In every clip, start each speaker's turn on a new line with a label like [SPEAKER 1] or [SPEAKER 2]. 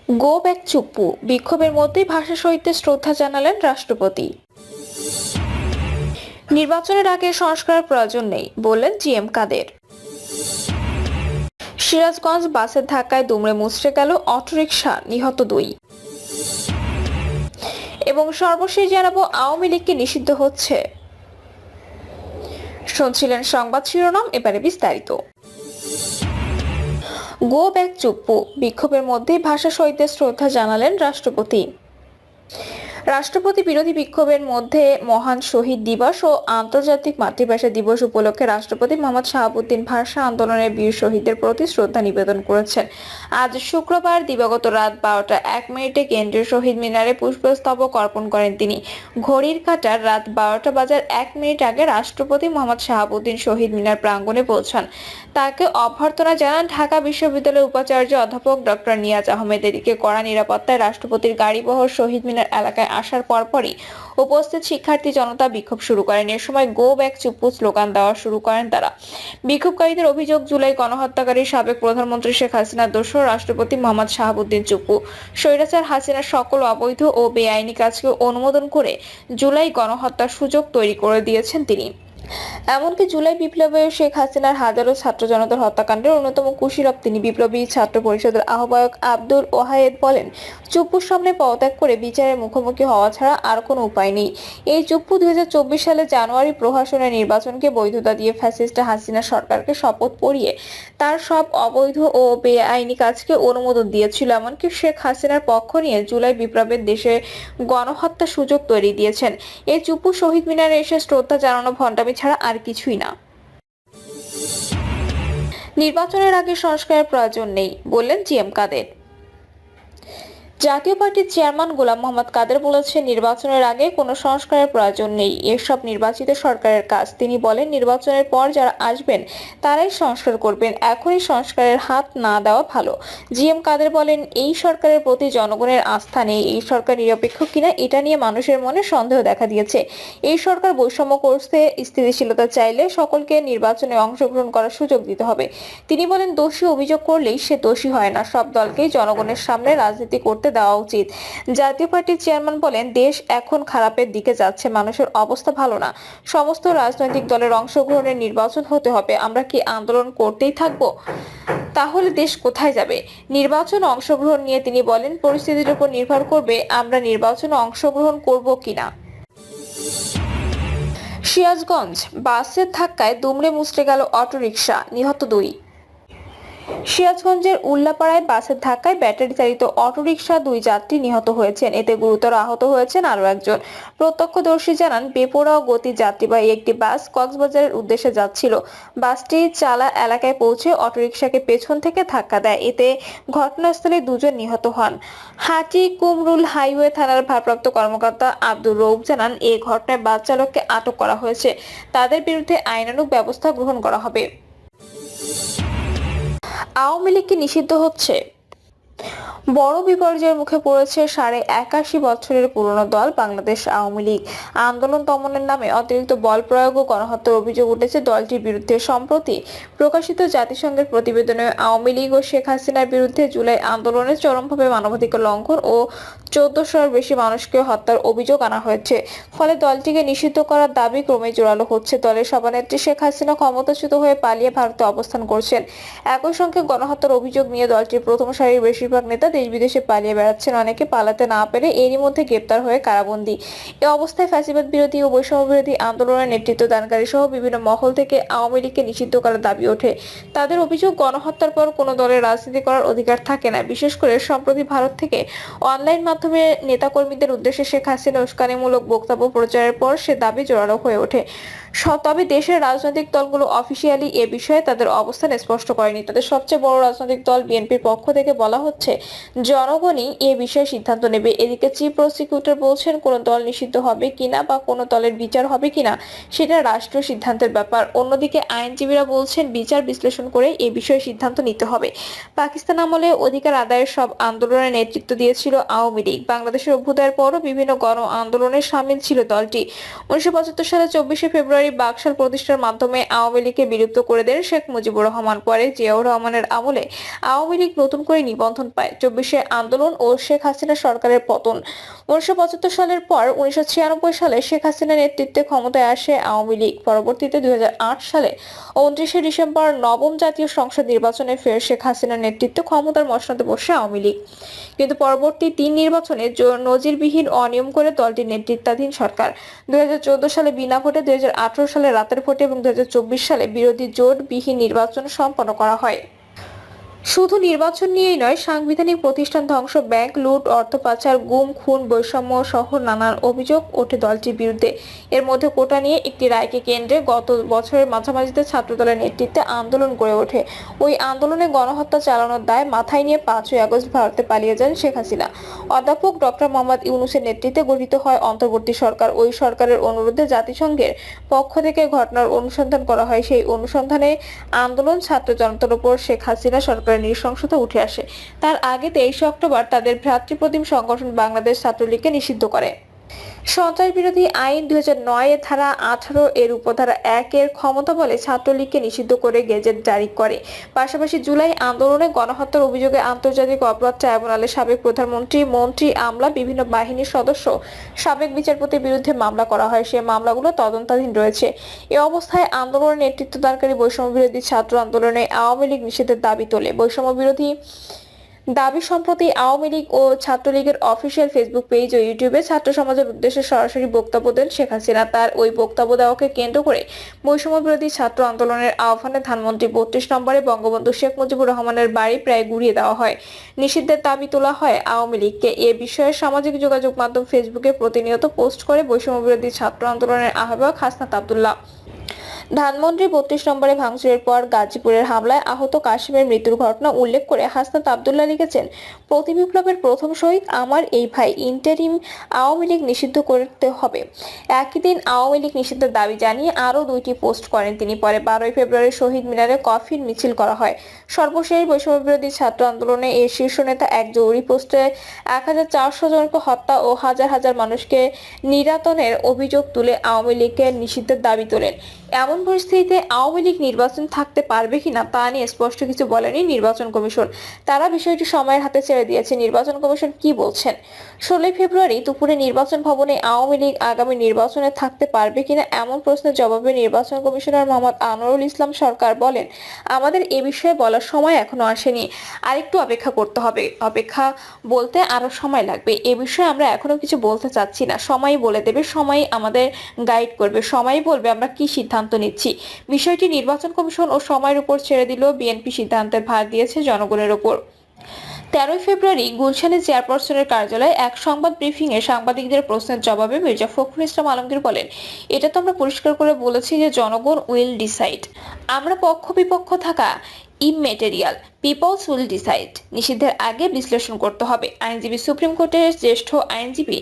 [SPEAKER 1] Go back Chuppu বিক্ষোভের মধ্যেই ভাষা শহীদদের শ্রদ্ধা জানালেন রাষ্ট্রপতি। নির্বাচনের আগে সংস্কারের প্রয়োজন নেই বললেন জিএম কাদের। সিরাজগঞ্জ বাসের ধাক্কায় দুমড়ে মুচড়ে গেল অটোরিকশা, নিহত 2। এবং সর্বশেষ জানাবো, আওয়ামী লীগকে নিষিদ্ধ হচ্ছে। শুনছিলেন সংবাদ শিরোনাম, এবারে বিস্তারিত। গো ব্যাক চুপ্পু বিক্ষোভের মধ্যেই ভাষা শহীদদের শ্রদ্ধা জানালেন রাষ্ট্রপতি। রাষ্ট্রপতি বিরোধী বিক্ষোভের মধ্যে মহান শহীদ দিবস ও আন্তর্জাতিক মাতৃভাষা দিবস উপলক্ষে রাষ্ট্রপতি মোহাম্মদ শাহাবুদ্দিন ভাষা আন্দোলনের বীর শহীদদের প্রতি শ্রদ্ধা নিবেদন করেছেন। আজ শুক্রবার দিবাগত রাত 12টা 1 মিনিটে কেন্দ্রীয় শহীদ মিনারে পুষ্পস্তবক অর্পণ করেন তিনি। ঘড়ির কাঁটার রাত 12টা বাজার 1 মিনিট আগে রাষ্ট্রপতি মোহাম্মদ শাহাবুদ্দিন শহীদ মিনার প্রাঙ্গণে পৌঁছান। তাকে অভ্যর্থনা জানান ঢাকা বিশ্ববিদ্যালয়ের উপাচার্য অধ্যাপক ডক্টর নিয়াজ আহমেদ। এদিকে কড়া নিরাপত্তায় রাষ্ট্রপতির গাড়িবহর শহীদ মিনার এলাকায় আসার পরপরই উপস্থিত শিক্ষার্থী জনতা বিক্ষোভ শুরু করেন। এ সময় গো ব্যাক চুপ্পু স্লোগান দেওয়া শুরু করেন তারা। বিক্ষোভকারীদের অভিযোগ, জুলাই গণহত্যাকারী সাবেক প্রধানমন্ত্রী শেখ হাসিনার দোসর রাষ্ট্রপতি মোহাম্মদ শাহাবুদ্দিন চুপ্পু স্বৈরাচার হাসিনার সকল অবৈধ ও বেআইনি কাজকে অনুমোদন করে জুলাই গণহত্যার সুযোগ তৈরি করে দিয়েছেন তিনি। এমনকি জুলাই বিপ্লবে শেখ হাসিনার হাজারো ছাত্র জনতার হত্যাকাণ্ডের অন্যতম কুশীলব তিনি। বিপ্লবী ছাত্র পরিষদের আহ্বায়ক আব্দুল ওয়াহেদ বলেন, চুপ্পুর সামনে পদত্যাগ করে বিচারের মুখোমুখি হওয়া ছাড়া আর কোনো উপায় নেই। এই চুপ্পু 2024 সালে জানুয়ারি প্রহসনের নির্বাচনকে বৈধতা দিয়ে ফ্যাসিস্ট হাসিনা সরকারকে শপথ পড়িয়ে তার সব অবৈধ ও বেআইনি কাজকে অনুমোদন দিয়েছিল। এমনকি শেখ হাসিনার পক্ষ নিয়ে জুলাই বিপ্লবের দেশে গণহত্যার সুযোগ তৈরি দিয়েছেন। এই চুপ্পু শহীদ মিনারে এসে শ্রদ্ধা জানানো ভণ্ডামি ছাড়া আর কিছুই না। নির্বাচনের আগে সংস্কারের প্রয়োজন নেই বললেন জিএম কাদের। জাতীয় পার্টির চেয়ারম্যান গোলাম মোহাম্মদ কাদের বলেছেন, নির্বাচনের আগে কোনো সংস্কারের প্রয়োজন নেই, এসব নির্বাচিত সরকারের কাজ। তিনি বলেন, নির্বাচনের পর যারা আসবেন তারাই সংস্কার করবেন, এখনই সংস্কারের হাত না দেওয়া ভালো। জিএম কাদের বলেন, এই সরকারের প্রতি জনগণের আস্থা নেই। এই সরকার নিরপেক্ষ কিনা এটা নিয়ে মানুষের মনে সন্দেহ দেখা দিয়েছে। এই সরকার বৈষম্য করতে, স্থিতিশীলতা চাইলে সকলকে নির্বাচনে অংশগ্রহণ করার সুযোগ দিতে হবে। তিনি বলেন, দোষী অভিযোগ করলেই সে দোষী হয় না, সব দলকেই জনগণের সামনে রাজনীতি করতে দেওয়া উচিত। জাতীয় পার্টির চেয়ারম্যান বলেন, দেশ এখন খারাপের দিকে যাচ্ছে, মানুষের অবস্থা ভালো না। সমস্ত রাজনৈতিক দলের অংশগ্রহণের নির্বাচন হতে হবে। আমরা কি আন্দোলন করতেই থাকবো? তাহলে দেশ কোথায় যাবে? নির্বাচন অংশগ্রহণ নিয়ে তিনি বলেন, পরিস্থিতির উপর নির্ভর করবে আমরা নির্বাচনে অংশগ্রহণ করব কিনা। সিরাজগঞ্জ বাসের ধাক্কায় দুমড়ে মুচড়ে গেল অটোরিকশা, নিহত 2। সিরাজগঞ্জের উল্লাপাড়ায় বাসের ধাক্কায় ব্যাটারি চালিত অটোরিকশা 2 যাত্রী নিহত হয়েছেন। এতে গুরুতর আহত হয়েছেন আরো একজন। প্রত্যক্ষদর্শী জানান, বেপরোয়া গতির যাত্রীবাহী একটি বাস কক্সবাজারের উদ্দেশ্যে যাচ্ছিল। বাসটি চালা এলাকায় পৌঁছে অটোরিকশাকে পেছন থেকে ধাক্কা দেয়। এতে ঘটনাস্থলে 2 জন নিহত হন। হাটি কুমরুল হাইওয়ে থানার ভারপ্রাপ্ত কর্মকর্তা আব্দুর রৌফ জানান, এই ঘটনায় বাস চালককে আটক করা হয়েছে। তাদের বিরুদ্ধে আইনানুগ ব্যবস্থা গ্রহণ করা হবে। আওয়ামী লীগকে নিষিদ্ধ হচ্ছে। বড় বিপর্যয়ের মুখে পড়েছে 81 বছরের পুরনো দল বাংলাদেশ আওয়ামী লীগ। আন্দোলন দমনের নামে অতিরিক্ত বল প্রয়োগ ও গণহত্যার অভিযোগ উঠেছে দলটির বিরুদ্ধে। সম্প্রতি প্রকাশিত জাতিসংঘের প্রতিবেদনে আওয়ামী লীগ ও শেখ হাসিনার বিরুদ্ধে জুলাই আন্দোলনে চরমভাবে মানবাধিকার লঙ্ঘন ও 1400-এর বেশি মানুষকে হত্যার অভিযোগ আনা হয়েছে। ফলে দলটিকে নিষিদ্ধ করার দাবি ক্রমেই জোরালো হচ্ছে। দলের সভানেত্রী শেখ হাসিনা ক্ষমতাচ্যুত হয়ে পালিয়ে ভারতে অবস্থান করছেন। একই সঙ্গে গণহত্যার অভিযোগ নিয়ে দলটির প্রথম সারির বেশিরভাগ নেতা দেশ বিদেশে পালিয়ে বেড়াচ্ছেন। অনেকে পালাতে না পেরে এরই মধ্যে গ্রেপ্তার হয়ে কারাবন্দী। এ অবস্থায় ফ্যাসিবাদ বিরোধী ও বৈষম্য বিরোধী আন্দোলনের নেতৃত্ব দানকারী সহ বিভিন্ন মহল থেকে আওয়ামী লীগকে নিষিদ্ধ করার দাবি ওঠে। তাদের অভিযোগ, গণহত্যার পর কোনো দলের রাজনীতি করার অধিকার থাকে না। বিশেষ করে সম্প্রতি ভারত থেকে অনলাইন মাধ্যমে নেতাকর্মীদের উদ্দেশ্যে শেখ হাসিনা উস্কানিমূলক বক্তব্য প্রচারের পর সে দাবি জোরালো হয়ে ওঠে। তবে দেশের রাজনৈতিক দলগুলো অফিসিয়ালি এ বিষয়ে তাদের অবস্থান স্পষ্ট করেনি। তাদের সবচেয়ে বড় রাজনৈতিক দল বিএনপির পক্ষ থেকে বলা হচ্ছে, জনগণই এ বিষয়ে সিদ্ধান্ত নেবে। এদিকে চিফ প্রসিকিউটর বলছেন, কোনো দল নিষিদ্ধ হবে কিনা বা কোনো দলের বিচার হবে কিনা সেটা রাষ্ট্রীয় সিদ্ধান্তের ব্যাপার। অন্যদিকে আইনজীবীরা বলছেন, বিচার বিশ্লেষণ করে এ বিষয়ে সিদ্ধান্ত নিতে হবে। পাকিস্তান আমলে অধিকার আদায়ের সব আন্দোলনের নেতৃত্ব দিয়েছিল আওয়ামী লীগ। বাংলাদেশের অভ্যুদয়ের পরও বিভিন্ন গণ আন্দোলনে সামিল ছিল দলটি। 1975 সালে 24শে ফেব্রুয়ারি বাকশাল প্রতিষ্ঠার মাধ্যমে আওয়ামী লীগকে বিলুপ্ত করে দেন শেখ মুজিবুর রহমান। পরে জিয়াউর রহমানের আমলে আওয়ামী লীগ নতুন করে নিবন্ধন পায়। 2024 আন্দোলন ও শেখ হাসিনা সরকারের পতন। 1975 সালের পর 1996 সালে শেখ হাসিনার নেতৃত্বে ক্ষমতায় আসে আওয়ামী লীগ। পরবর্তীতে 2008 সালে 29 ডিসেম্বর নবম জাতীয় সংসদ নির্বাচনে ফের শেখ হাসিনার নেতৃত্বে ক্ষমতার মসনদে বসে আওয়ামী লীগ। কিন্তু পরবর্তী 3 নির্বাচনে নজিরবিহীন অনিয়ম করে দলটির নেতৃত্বাধীন সরকার 2014 সালে বিনা ভোটে, 2018 সালে রাতের ভোটে এবং 2024 সালে বিরোধী জোটবিহীন নির্বাচন সম্পন্ন করা হয়। শুধু নির্বাচন নিয়েই নয়, সাংবিধানিক প্রতিষ্ঠান ধ্বংস, ব্যাংক লুট, অর্থ পাচার, গুম খুন, বৈষম্য সহ নানান অভিযোগ ওঠে দলটির বিরুদ্ধে। এর মধ্যে কোটা নিয়ে একটি রায়কে কেন্দ্রে গত বছরের মাঝামাঝিতে ছাত্রদলের নেতৃত্বে আন্দোলন গড়ে ওঠে। ওই আন্দোলনে গণহত্যা চালানোর দায় মাথায় নিয়ে 5ই আগস্ট ভারতে পালিয়ে যান শেখ হাসিনা। অধ্যাপক ডক্টর মোহাম্মদ ইউনূসের নেতৃত্বে গঠিত হয় অন্তর্বর্তী সরকার। ওই সরকারের অনুরোধে জাতিসংঘের পক্ষ থেকে ঘটনার অনুসন্ধান করা হয়। সেই অনুসন্ধানে আন্দোলন ছাত্র জনতার উপর শেখ হাসিনা সরকারের নৃশংসতা উঠে আসে। তার আগে 23 অক্টোবর তাদের ভ্রাতৃপ্রতিম সংগঠন বাংলাদেশ ছাত্রলীগকে নিষিদ্ধ করে। সন্ত্রাস বিরোধী আইন 2009 এর ধারা 18 এর উপধারা 1 এর ক্ষমতা বলে ছাত্রলীগকে নিষিদ্ধ করে গেজেট জারি করে। পাশাপাশি জুলাই আন্দোলনে গণহত্যার অভিযোগে আন্তর্জাতিক অপরাধ ট্রাইব্যুনালে সাবেক প্রধানমন্ত্রী, মন্ত্রী, আমলা, বিভিন্ন বাহিনীর সদস্য, সাবেক বিচারপতির বিরুদ্ধে মামলা করা হয়। সে মামলাগুলো তদন্তাধীন রয়েছে। এ অবস্থায় আন্দোলনের নেতৃত্বদানকারী বৈষম্য বিরোধী ছাত্র আন্দোলনে আওয়ামী লীগ নিষেধের দাবি তোলে। বৈষম্য বিরোধী দাবি সম্প্রতি আওয়ামী লীগ ও ছাত্রলীগের অফিসিয়াল ফেসবুক পেজ ও ইউটিউবে ছাত্র সমাজের উদ্দেশ্যে সরাসরি বক্তব্য দেন শেখ হাসিনা। তার ওই বক্তব্য দেওয়াকে কেন্দ্র করে বৈষম্য বিরোধী ছাত্র আন্দোলনের আহ্বানে ধানমন্ত্রী 32 নম্বরে বঙ্গবন্ধু শেখ মুজিবুর রহমানের বাড়ি প্রায় গুড়িয়ে দেওয়া হয়। নিষিদ্ধের দাবি তোলা হয় আওয়ামী লীগকে। এ বিষয়ে সামাজিক যোগাযোগ মাধ্যম ফেসবুকে প্রতিনিয়ত পোস্ট করে বৈষম্য বিরোধী ছাত্র আন্দোলনের আহ্বায়ক হাসনাত আব্দুল্লাহ। ধানমন্ডি 32 নম্বরে ভাঙচুরের পর গাজীপুরের হামলায় আহত কাশিমের মৃত্যুর ঘটনা উল্লেখ করে হাসনাত আব্দুল্লাহ লিখেছেন, প্রতি বিপ্লবের প্রথম শহীদ আমার এই ভাই। ইন্টারিম আওয়ামী লীগ নিষিদ্ধ করতে হবে। একই দিন আওয়ামী লীগ নিষিদ্ধের দাবি জানিয়ে আরও 2টি পোস্ট করেন তিনি। পরে 12ই ফেব্রুয়ারি শহীদ মিনারে কফিন মিছিল করা হয়। সর্বশেষ বৈষম্য বিরোধী ছাত্র আন্দোলনে এর শীর্ষ নেতা এক জরুরি পোস্টে 1400 জনকে হত্যা ও হাজার হাজার মানুষকে নির্যাতনের অভিযোগ তুলে আওয়ামী লীগের নিষিদ্ধের দাবি তোলেন। এমন পরিস্থিতিতে আওয়ামী লীগ নির্বাচন থাকতে পারবে কিনা তা নিয়ে স্পষ্ট কিছু বলেনি নির্বাচন কমিশন। তারা বিষয়টি সময়ের হাতে ছেড়ে দিয়েছে। নির্বাচন কমিশন কি বলছেন? 16 ফেব্রুয়ারি দুপুরে নির্বাচন ভবনে আওয়ামী লীগ আগামী নির্বাচনে থাকতে পারবে কিনা এমন প্রশ্নের জবাবে নির্বাচন কমিশনার মোহাম্মদ আনোয়ারুল ইসলাম সরকার বলেন, আমাদের এ বিষয়ে বলার সময় এখনো আসেনি, আরেকটু অপেক্ষা করতে হবে। অপেক্ষা বলতে আরো সময় লাগবে। এ বিষয়ে আমরা এখনো কিছু বলতে চাচ্ছি না। সময়ই বলে দেবে, সময়ই আমাদের গাইড করবে, সময়ই বলবে আমরা কি সিদ্ধান্ত নিচ্ছি। বিষয়টি নির্বাচন কমিশন ও সময়ের উপর ছেড়ে দিলেও বিএনপি সিদ্ধান্তের ভার দিয়েছে জনগণের উপর। 13 ফেব্রুয়ারি গুলশানে চেয়ারপারসনের কার্যালয়ে এক সংবাদ ব্রিফিংয়ে সাংবাদিকদের প্রশ্নের জবাবে মির্জা ফখরুল ইসলাম আলমগীর বলেন, এটা তো আমরা পরিষ্কার করে বলেছি যে জনগণ উইল ডিসাইড। আমরা পক্ষ বিপক্ষ থাকা ইমমেটেরিয়াল, পিপলস উইল ডিসাইড। নিষিদ্ধের আগে বিশ্লেষণ করতে হবে। আইনজীবী সুপ্রিম কোর্টের জ্যেষ্ঠ আইনজীবী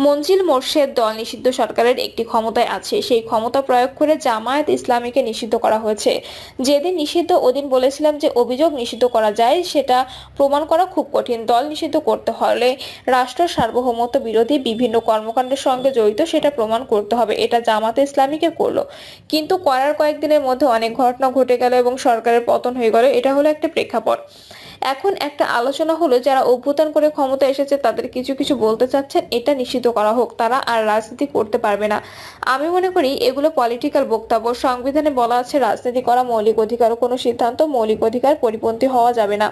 [SPEAKER 1] মঞ্জিল মোর্শেদ দল নিষিদ্ধ সরকারের একটি ক্ষমতায় আছে, সেই ক্ষমতা প্রয়োগ করে জামায়াত ইসলামীকে নিষিদ্ধ করা হয়েছে। যেদিন নিষিদ্ধ ওদিন বলেছিলাম যে অভিযোগ নিষিদ্ধ করা যায়, সেটা প্রমাণ করা খুব কঠিন। দল নিষিদ্ধ করতে হলে রাষ্ট্র সার্বভৌমত্ব বিরোধী বিভিন্ন কর্মকাণ্ডের সঙ্গে জড়িত, সেটা প্রমাণ করতে হবে। এটা জামায়াত ইসলামীকে করলো, কিন্তু করার কয়েকদিনের মধ্যে অনেক ঘটনা ঘটে গেল এবং সরকারের পতন হয়ে গেল। এটা হলো একটা প্রেক্ষাপট। এখন একটা আলোচনা হলো, যারা অভ্যুত্থান করে ক্ষমতা এসেছে তাদের কিছু কিছু বলতে চাচ্ছেন এটা নিষিদ্ধ করা হোক, তারা আর রাজনীতি করতে পারবে না। আমি মনে করি এগুলো পলিটিক্যাল বক্তব্য। সংবিধানে বলা আছে রাজনীতি করা মৌলিক অধিকার, কোনো সিদ্ধান্ত মৌলিক অধিকার পরিপন্থী হওয়া যাবে না।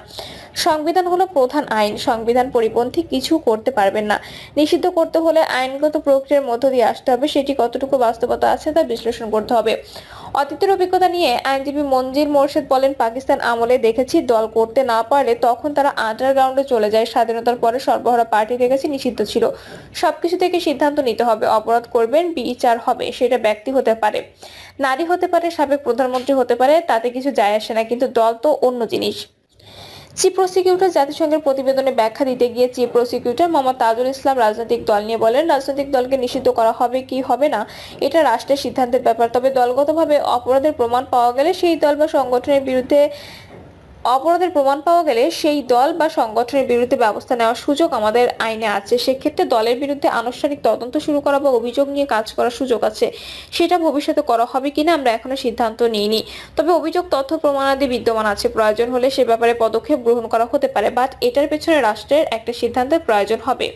[SPEAKER 1] সংবিধান হলো প্রধান আইন, সংবিধান পরিপন্থী কিছু করতে পারবেন না। নিষিদ্ধ করতে হলে আইনগত প্রক্রিয়ার মধ্য দিয়ে আসতে হবে, সেটি কতটুকু বাস্তবতা আছে তা বিশ্লেষণ করতে হবে। অতীতের অভিজ্ঞতা নিয়ে আইনজীবী মঞ্জিল মোর্শেদ বলেন, পাকিস্তান আমলে দেখেছি দল করতে না পারলে তখন তারা আন্ডারগ্রাউন্ডে চলে যায়। স্বাধীনতার পরে সর্বহারা পার্টি দেখেছি নিষিদ্ধ ছিল। সবকিছু থেকে সিদ্ধান্ত নিতে হবে। অপরাধ করবেন, বিচার হবে। সেটা ব্যক্তি হতে পারে, নারী হতে পারে, সাবেক প্রধানমন্ত্রী হতে পারে, তাতে কিছু যায় আসে না, কিন্তু দল তো অন্য জিনিস। চিফ প্রসিকিউটর জাতিসংঘের প্রতিবেদনে ব্যাখ্যা দিতে গিয়ে চিফ প্রসিকিউটর মোহাম্মদ তাজুল ইসলাম রাজনৈতিক দল নিয়ে বলেন, রাজনৈতিক দলকে নিষিদ্ধ করা হবে কি হবে না এটা রাষ্ট্রের সিদ্ধান্তের ব্যাপার। তবে দলগতভাবে অপরাধের প্রমাণ পাওয়া গেলে সেই দল বা সংগঠনের বিরুদ্ধে অপরাধের প্রমাণ পাওয়া গেলে সেই দল বা সংগঠনের বিরুদ্ধে ব্যবস্থা নেওয়ার সুযোগ আমাদের আইনে আছে। সেক্ষেত্রে দলের বিরুদ্ধে আনুষ্ঠানিক তদন্ত শুরু করা বা অভিযোগ নিয়ে কাজ করার সুযোগ আছে। সেটা ভবিষ্যতে করা হবে কিনা আমরা এখনো সিদ্ধান্ত নিইনি। তবে অভিযোগ, তথ্য, প্রমাণাদি বিদ্যমান আছে। প্রয়োজন হলে সে ব্যাপারে পদক্ষেপ গ্রহণ করা হতে পারে, বাট এটার পেছনে রাষ্ট্রের একটা সিদ্ধান্তের প্রয়োজন হবে।